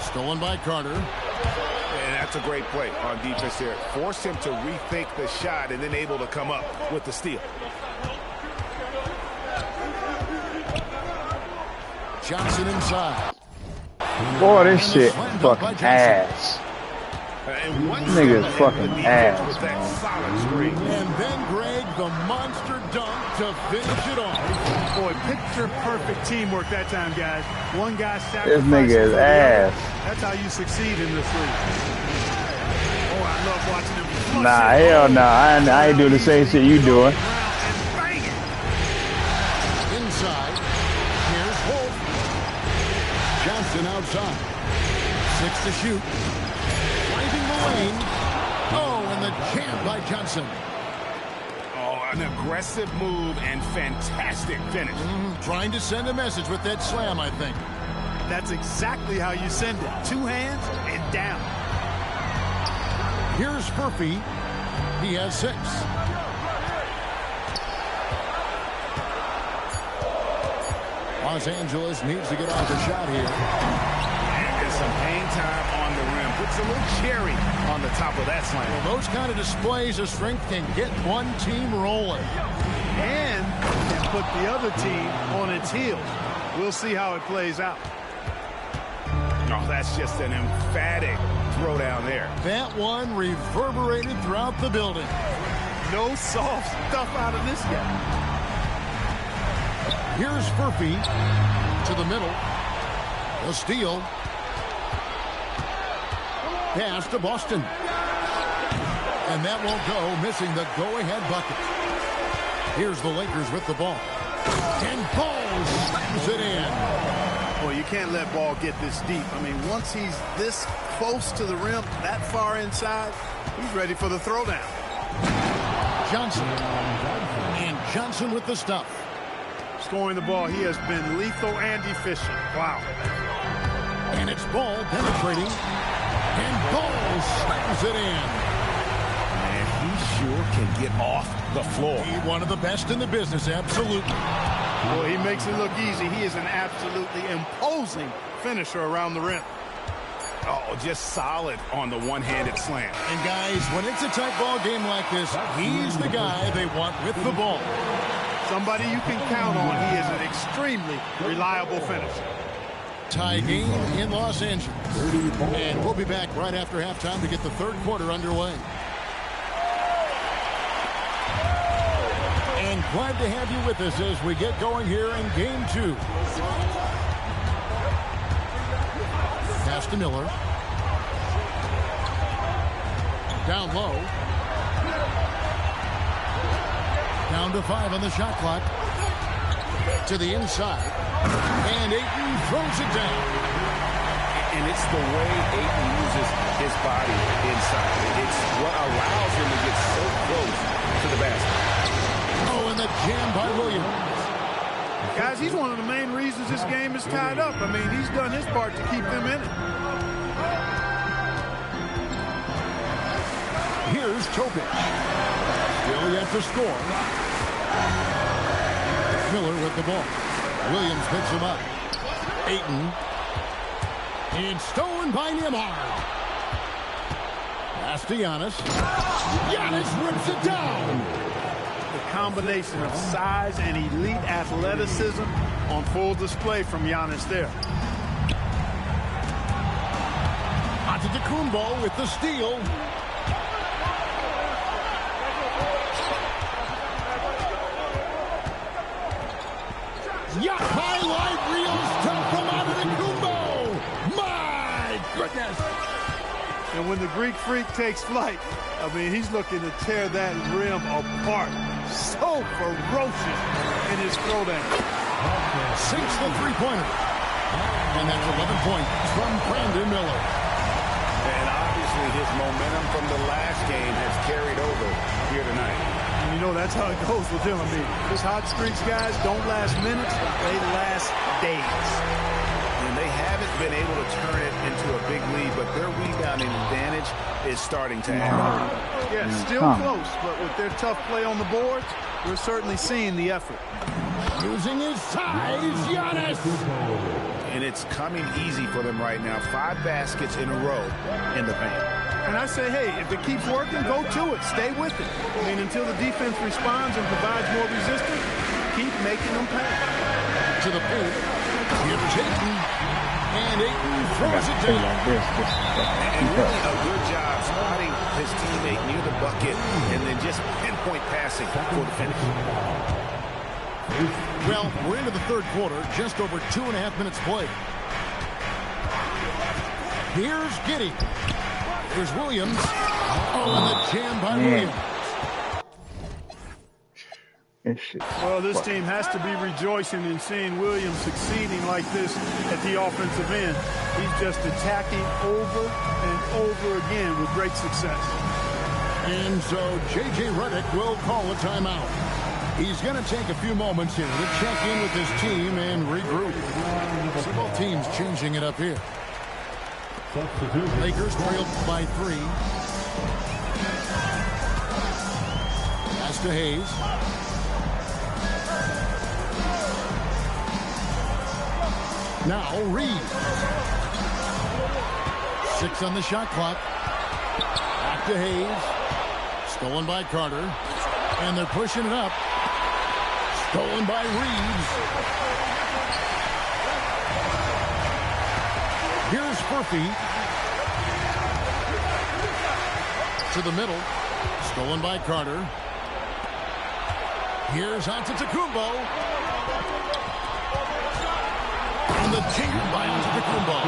Stolen by Carter. And that's a great play on defense there. Forced him to rethink the shot and then able to come up with the steal. Johnson inside. Boy, this shit fucking ass. Nigga's fucking ass, man. And then Greg, the monster dunk to finish it off. Boy, picture-perfect teamwork that time, guys. One guy sacrificed. This nigga is ass. That's how you succeed in this league. Oh, I love watching him. Nah, hell nah. I ain't doing the same shit you doing. Inside. Here's Wolf. Johnson outside. 6 to shoot. Driving the lane. Oh, and the jam by Johnson. Oh, an aggressive move and fantastic finish. Trying to send a message with that slam, I think. That's exactly how you send it. 2 hands and down. Here's Furphy. He has 6. Los Angeles needs to get off the shot here. And some hang time on the rim. Puts a little cherry on the top of that slam. Well, those kind of displays of strength can get one team rolling. And can put the other team on its heels. We'll see how it plays out. Oh, that's just an emphatic throw down there. That one reverberated throughout the building. No soft stuff out of this guy. Here's Furphy to the middle. The steal. Pass to Boston. And that won't go, missing the go-ahead bucket. Here's the Lakers with the ball. And Ball slams it in. Well, you can't let Ball get this deep. I mean, once he's this close to the rim, that far inside, he's ready for the throwdown. Johnson. And Johnson with the stuff. Scoring the ball, he has been lethal and efficient. Wow. And it's Ball penetrating. And Ball slams it in. Man, he sure can get off the floor. He's one of the best in the business, absolutely. Well, he makes it look easy. He is an absolutely imposing finisher around the rim. Oh, just solid on the one-handed slam. And guys, when it's a tight ball game like this, he's the guy they want with the ball. Somebody you can count on. He is an extremely reliable finisher. Tie game in Los Angeles. And we'll be back right after halftime to get the third quarter underway. And glad to have you with us as we get going here in game 2. Pass to Miller. Down low. Down to 5 on the shot clock. To the inside. And Ayton throws it down. And it's the way Ayton uses his body inside. It's what allows him to get so close to the basket. Oh, and the jam by Williams. Guys, he's one of the main reasons this game is tied up. I mean, he's done his part to keep them in it. Here's Topic. Still yet to score. Miller with the ball. Williams picks him up. Ayton. It's stolen by Nembhard. Pass to Giannis. Giannis rips it down. The combination of size and elite athleticism on full display from Giannis there. Antetokounmpo with the steal. Highlight reel stuff from Antetokounmpo. My goodness. And when the Greek Freak takes flight, I mean, he's looking to tear that rim apart. So ferocious in his throwdown. Sinks the three-pointer. And that's 11 points from Brandon Miller. And obviously his momentum from the last game has carried over here tonight. And you know, that's how it goes with him. I mean, those hot streaks, guys, don't last minutes. They last days. And they haven't been able to turn it into a big lead, but their rebounding advantage is starting to add up. Yeah, still close, but with their tough play on the boards, we're certainly seeing the effort. Using his size, Giannis. And it's coming easy for them right now. 5 baskets in a row in the paint. And I say, hey, if it keeps working, go to it. Stay with it. I mean, until the defense responds and provides more resistance, keep making them pay. To the paint. Here's Ayton. And Ayton throws it down. And really a good job spotting his teammate near the bucket and then just pinpoint passing for the finish. Well, we're into the third quarter, just over 2.5 minutes played. Here's Giddey. Here's Williams. Oh, and the jam by Williams. Well, this team has to be rejoicing in seeing Williams succeeding like this at the offensive end. He's just attacking over and over again with great success. And so J.J. Redick will call a timeout. He's going to take a few moments here to check in with his team and regroup. So both teams changing it up here. Lakers trailed by 3. Pass to Hayes. Now Reed. 6 on the shot clock. Back to Hayes. Stolen by Carter. And they're pushing it up. Stolen by Reeves. Here's Furphy. To the middle. Stolen by Carter. Here's Antetokounmpo. And the dink by Antetokounmpo.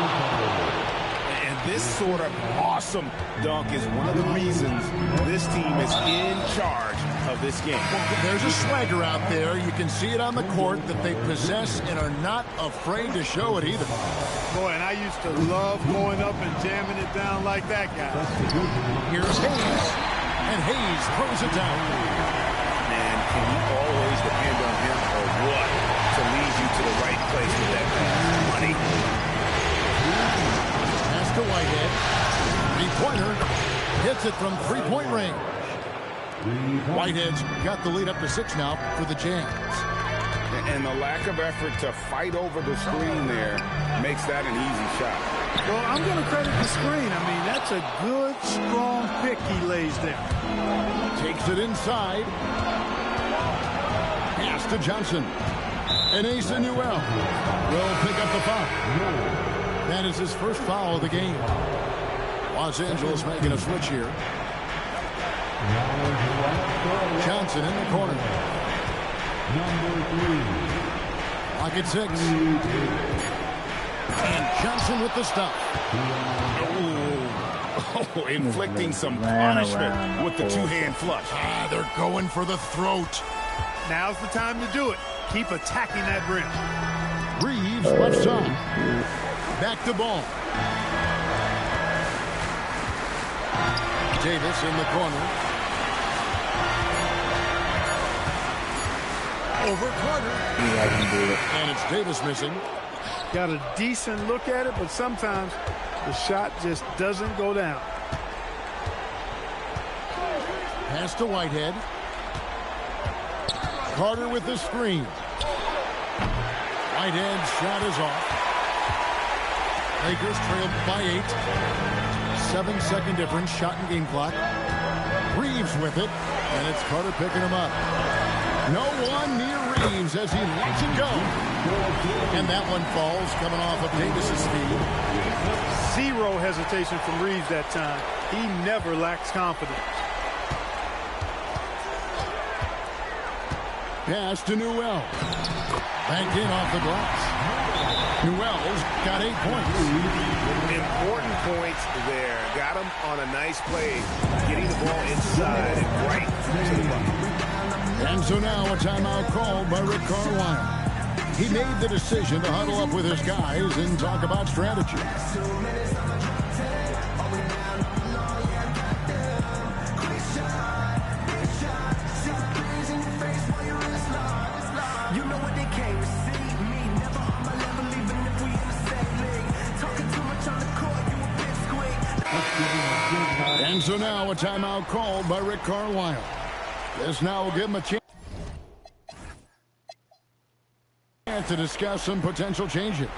And this sort of awesome dunk is one of the reasons this team is in charge of this game. There's a swagger out there. You can see it on the court that they possess and are not afraid to show it either. Boy, and I used to love going up and jamming it down like that guy. Here's Hayes. And Hayes throws it down. Man, can you always depend on him or what to lead you to the right place with that pass? Money. Pass to Whitehead. Three-pointer. Hits it from three-point range. Whitehead's got the lead up to 6 now for the Jazz. And the lack of effort to fight over the screen there makes that an easy shot. Well, I'm going to credit the screen. I mean, that's a good, strong pick he lays there. Takes it inside. Pass to Johnson. And Asa Newell will pick up the foul. That is his first foul of the game. Los Angeles making a switch here. Johnson in the corner. Lock at 6. And Johnson with the stop. Oh, inflicting some punishment with the two-hand flush. They're going for the throat. Now's the time to do it. Keep attacking that rim. Reeves left side. Back to ball. Davis in the corner. Over Carter. And it's Davis missing. Got a decent look at it, but sometimes the shot just doesn't go down. Pass to Whitehead. Carter with the screen. Whitehead's shot is off. Lakers trailed by 8. 7-second difference, shot and game clock. Reeves with it, and it's Carter picking him up. No one near Reeves as he lets it go. And that one falls, coming off of Davis's feet. Zero hesitation from Reeves that time. He never lacks confidence. Pass to Newell. Banked in off the glass. Newell's got 8 points. Important points there. Got him on a nice play, getting the ball inside and right to the bucket. And so now a timeout called by Rick Carlisle. He made the decision to huddle up with his guys and talk about strategy. And so now a timeout called by Rick Carlisle. This now will give him a chance to discuss some potential changes.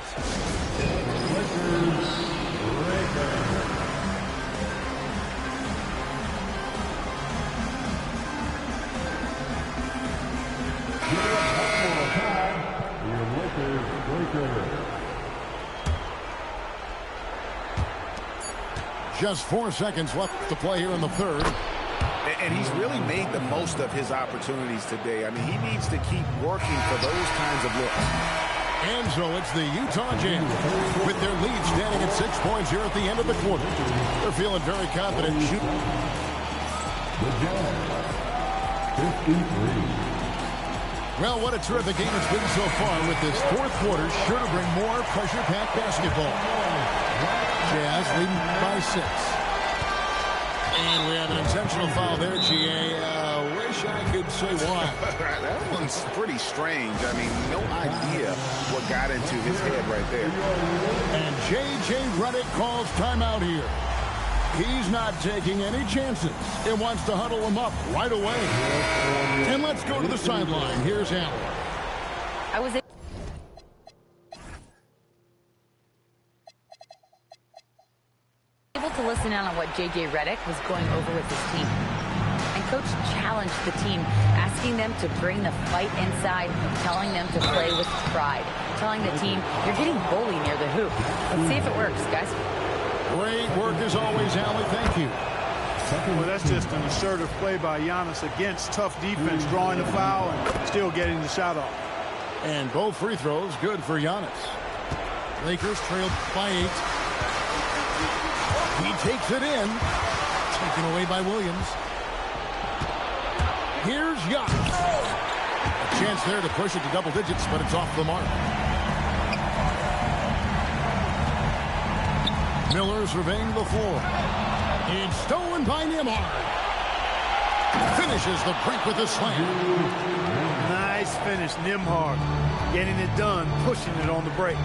Just 4 seconds left to play here in the third. And he's really made the most of his opportunities today. I mean, he needs to keep working for those kinds of looks. And so it's the Utah Jazz with their lead standing at 6 points here at the end of the quarter. They're feeling very confident shooting. The Jazz, 53. Well, what a terrific game it's been so far with this fourth quarter. Sure to bring more pressure-packed basketball. Jazz leading by 6. And we have an intentional foul there, G.A. Wish I could say why. That one's pretty strange. I mean, no idea what got into his head right there. And J.J. Redick calls timeout here. He's not taking any chances. It wants to huddle him up right away. And let's go to the sideline. Here's Allen. I was able to listen in on what J.J. Redick was going over with his team. And Coach challenged the team, asking them to bring the fight inside, telling them to play with pride, telling the team, you're getting bullied near the hoop. Let's see if it works, guys. Great work as always, Allie. Thank you. Well, that's just an assertive play by Giannis against tough defense, drawing the foul and still getting the shot off. And both free throws good for Giannis. Lakers trailed by 8. He takes it in. Taken away by Williams. Here's Giannis. A chance there to push it to double digits, but it's off the mark. Miller surveying the floor. It's stolen by Nembhard. Finishes the break with a slam. Nice finish, Nembhard. Getting it done, pushing it on the break.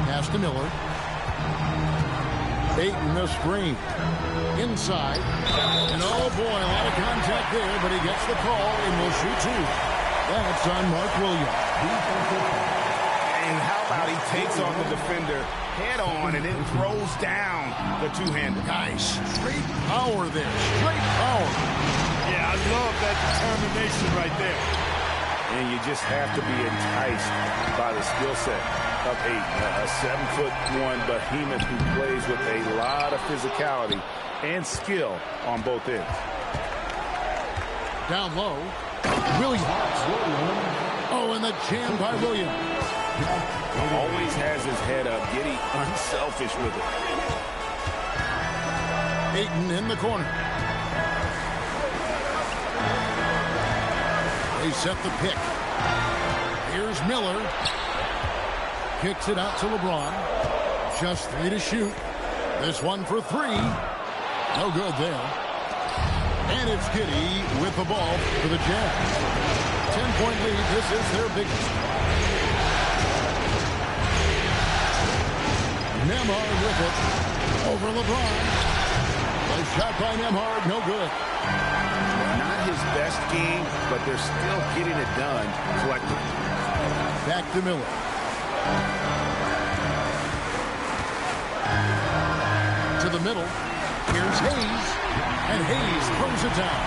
Pass to Miller. Ayton the screen. Inside. And oh boy, a lot of contact there, but he gets the call and will shoot 2. That's on Mark Williams. And how about he takes on the defender head on and then throws down the two-hander. Nice. Straight power there. Straight power. Yeah, I love that determination right there. And you just have to be enticed by the skill set of Ayton, a 7'1" behemoth who plays with a lot of physicality and skill on both ends. Down low. Williams. Oh, and the jam by Williams. Always has his head up, getting unselfish with it. Ayton in the corner. They set the pick. Here's Miller. Kicks it out to LeBron. Just 3 to shoot. This one for 3. No good there. And it's Giddey with the ball for the Jazz. 10-point lead. This is their biggest. Nembhard with it. Over LeBron. A shot by Nembhard. No good. Not his best game, but they're still getting it done collectively. Back to Miller. To the middle. Here's Hayes. And Hayes throws it down.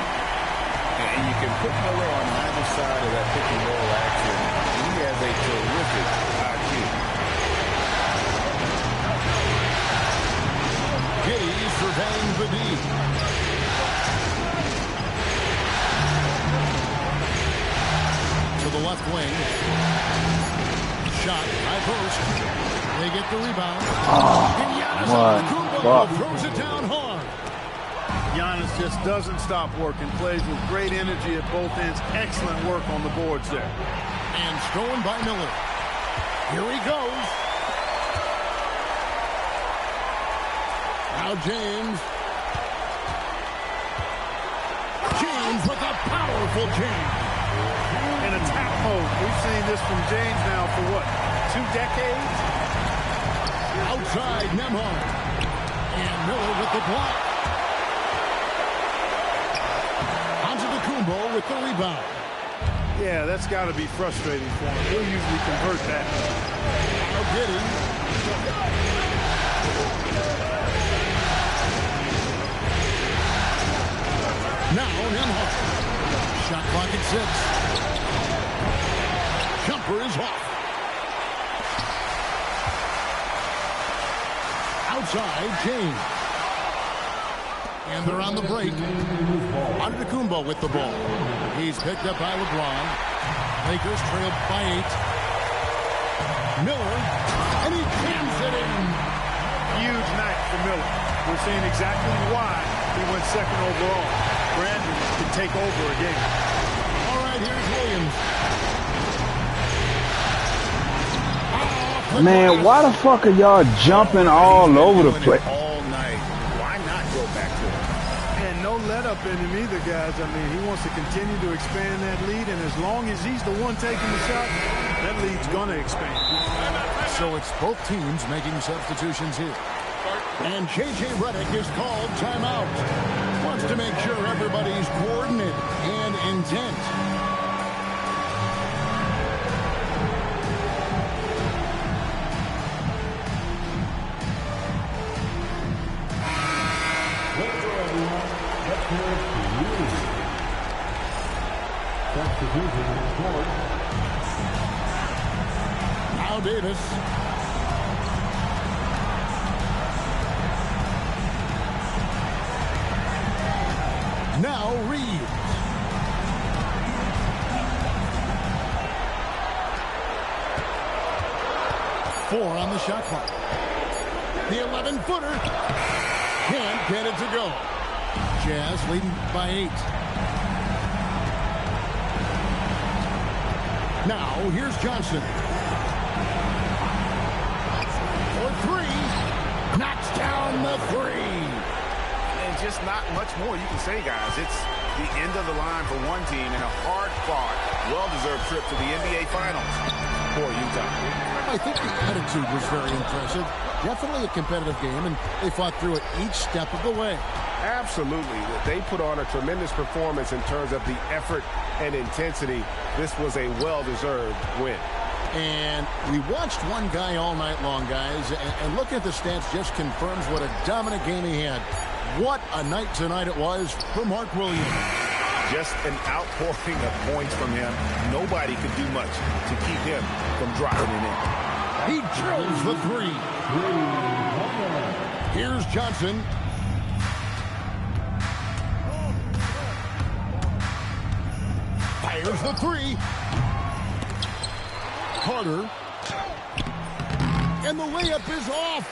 And you can put Miller on either side of that pick and roll action. He has a terrific IQ. Hayes surveying the D. To the left wing. Shot, high post. They get the rebound. What? Throws it down hard. Giannis just doesn't stop working. Plays with great energy at both ends. Excellent work on the boards there. And stolen by Miller. Here he goes. Now James. James with a powerful jam. In attack mode. We've seen this from James now for what? 2 decades? Outside Nembhard. And Miller with the block. Antetokounmpo with the rebound. Yeah, that's got to be frustrating for him. He'll usually convert that. Now Giddey. Now Nembhard. Shot clock at 6. Jumper is off. Outside James. And they're on the break. Antetokounmpo with the ball. He's picked up by LeBron. Lakers trailed by 8. Miller. And he jams it in. Huge night for Miller. We're seeing exactly why he went second overall. Brandon can take over again. All right, here's Williams. Man, why the fuck are y'all jumping all over the place? All night. Why not go back to it? And no let up in him either, guys. I mean, he wants to continue to expand that lead, and as long as he's the one taking the shot, that lead's going to expand. So it's both teams making substitutions here. And J.J. Redick is called timeout. Wants to make sure everybody's coordinated and intent. Now Davis. Now Reeves. Four on the shot clock. The 11-footer. Can't get it to go. Jazz leading by 8. Now, here's Johnson. For 3. Knocks down the 3. And just not much more you can say, guys. It's the end of the line for one team and a hard-fought, well-deserved trip to the NBA Finals for Utah. I think the attitude was very impressive. Definitely a competitive game, and they fought through it each step of the way. Absolutely. They put on a tremendous performance in terms of the effort and intensity. This was a well-deserved win. And we watched one guy all night long, guys, and looking at the stats just confirms what a dominant game he had. What a night tonight it was for Mark Williams. Just an outpouring of points from him. Nobody could do much to keep him from dropping it in. He drills the 3. Here's Johnson. Fires the 3. Carter. And the layup is off.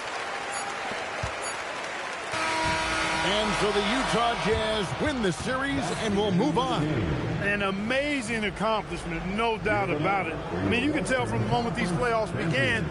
And so the Utah Jazz win the series and will move on. An amazing accomplishment, no doubt about it. I mean, you can tell from the moment these playoffs began,